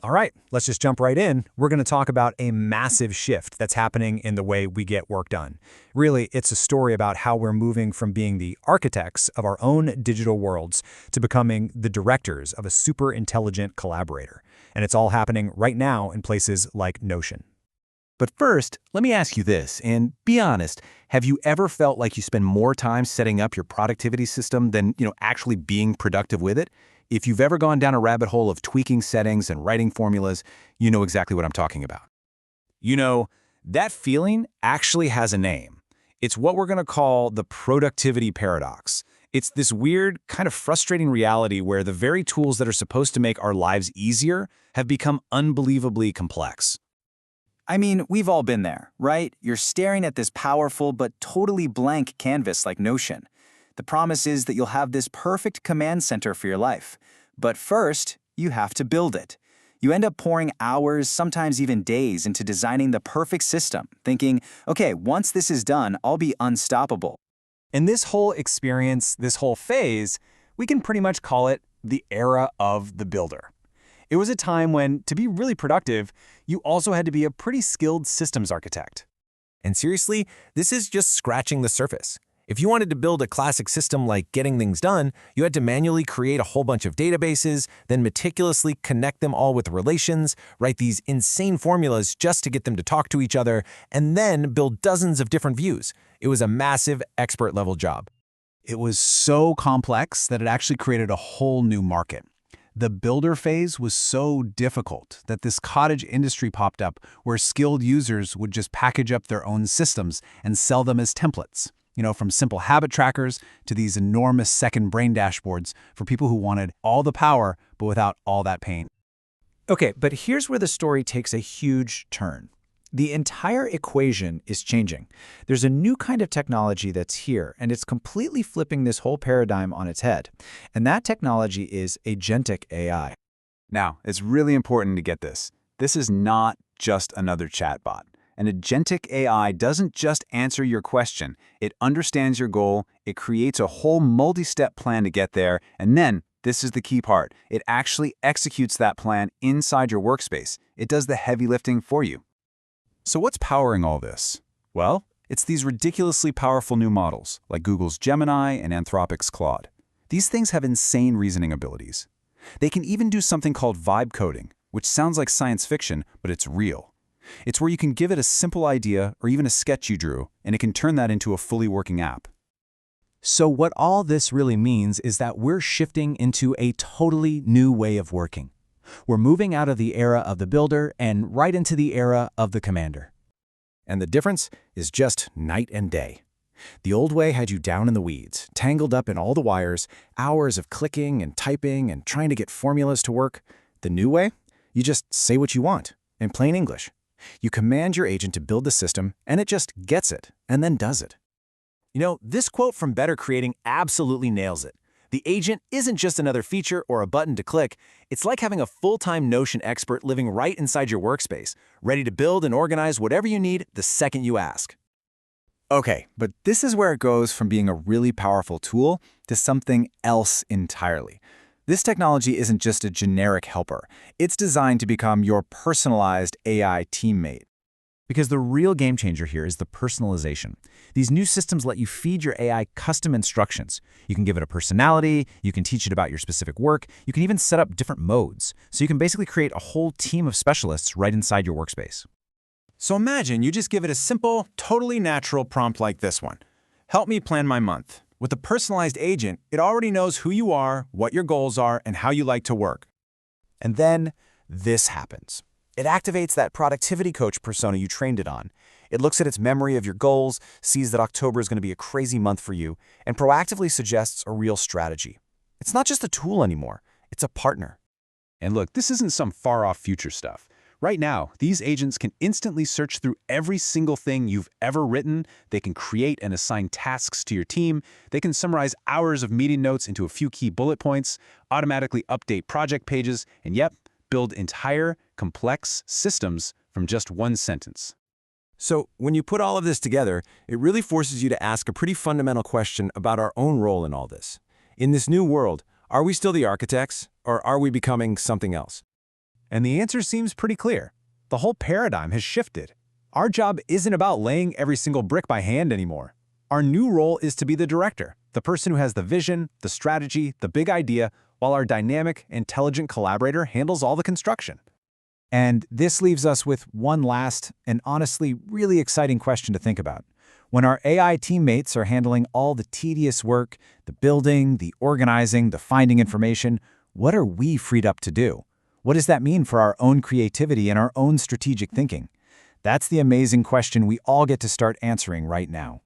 All right, let's just jump right in. We're going to talk about a massive shift that's happening in the way we get work done. Really, it's a story about how we're moving from being the architects of our own digital worlds to becoming the directors of a super intelligent collaborator. And it's all happening right now in places like Notion. But first, let me ask you this, and be honest, have you ever felt like you spend more time setting up your productivity system than, actually being productive with it? If you've ever gone down a rabbit hole of tweaking settings and writing formulas, you know exactly what I'm talking about. That feeling actually has a name. It's what we're going to call the productivity paradox. It's this weird, kind of frustrating reality where the very tools that are supposed to make our lives easier have become unbelievably complex. I mean, we've all been there, right? You're staring at this powerful but totally blank canvas like Notion. The promise is that you'll have this perfect command center for your life. But first, you have to build it. You end up pouring hours, sometimes even days, into designing the perfect system, thinking, okay, once this is done, I'll be unstoppable. And this whole experience, this whole phase, we can pretty much call it the era of the builder. It was a time when, to be really productive, you also had to be a pretty skilled systems architect. And seriously, this is just scratching the surface. If you wanted to build a classic system like getting things done, you had to manually create a whole bunch of databases, then meticulously connect them all with relations, write these insane formulas just to get them to talk to each other, and then build dozens of different views. It was a massive expert-level job. It was so complex that it actually created a whole new market. The builder phase was so difficult that this cottage industry popped up where skilled users would just package up their own systems and sell them as templates. From simple habit trackers to these enormous second brain dashboards for people who wanted all the power but without all that pain. Okay, but here's where the story takes a huge turn. The entire equation is changing. There's a new kind of technology that's here, and it's completely flipping this whole paradigm on its head. And that technology is agentic AI. Now, it's really important to get this. This is not just another chatbot. An agentic AI doesn't just answer your question. It understands your goal, it creates a whole multi-step plan to get there, and then, this is the key part, it actually executes that plan inside your workspace. It does the heavy lifting for you. So what's powering all this? Well, it's these ridiculously powerful new models, like Google's Gemini and Anthropic's Claude. These things have insane reasoning abilities. They can even do something called vibe coding, which sounds like science fiction, but it's real. It's where you can give it a simple idea or even a sketch you drew, and it can turn that into a fully working app. So what all this really means is that we're shifting into a totally new way of working. We're moving out of the era of the builder and right into the era of the commander. And the difference is just night and day. The old way had you down in the weeds, tangled up in all the wires, hours of clicking and typing and trying to get formulas to work. The new way? You just say what you want, in plain English. You command your agent to build the system, and it just gets it, and then does it. This quote from Better Creating absolutely nails it. The agent isn't just another feature or a button to click. It's like having a full-time Notion expert living right inside your workspace, ready to build and organize whatever you need the second you ask. Okay, but this is where it goes from being a really powerful tool to something else entirely. This technology isn't just a generic helper. It's designed to become your personalized AI teammate. Because the real game changer here is the personalization. These new systems let you feed your AI custom instructions. You can give it a personality, you can teach it about your specific work, you can even set up different modes. So you can basically create a whole team of specialists right inside your workspace. So imagine you just give it a simple, totally natural prompt like this one. Help me plan my month. With a personalized agent, it already knows who you are, what your goals are, and how you like to work. And then this happens. It activates that productivity coach persona you trained it on. It looks at its memory of your goals, sees that October is going to be a crazy month for you, and proactively suggests a real strategy. It's not just a tool anymore, it's a partner. And look, this isn't some far-off future stuff. Right now, these agents can instantly search through every single thing you've ever written. They can create and assign tasks to your team. They can summarize hours of meeting notes into a few key bullet points, automatically update project pages, and build entire, complex systems from just one sentence. So when you put all of this together, it really forces you to ask a pretty fundamental question about our own role in all this. In this new world, are we still the architects, or are we becoming something else? And the answer seems pretty clear. The whole paradigm has shifted. Our job isn't about laying every single brick by hand anymore. Our new role is to be the director, the person who has the vision, the strategy, the big idea, while our dynamic, intelligent collaborator handles all the construction. And this leaves us with one last and honestly really exciting question to think about. When our AI teammates are handling all the tedious work, the building, the organizing, the finding information, what are we freed up to do? What does that mean for our own creativity and our own strategic thinking? That's the amazing question we all get to start answering right now.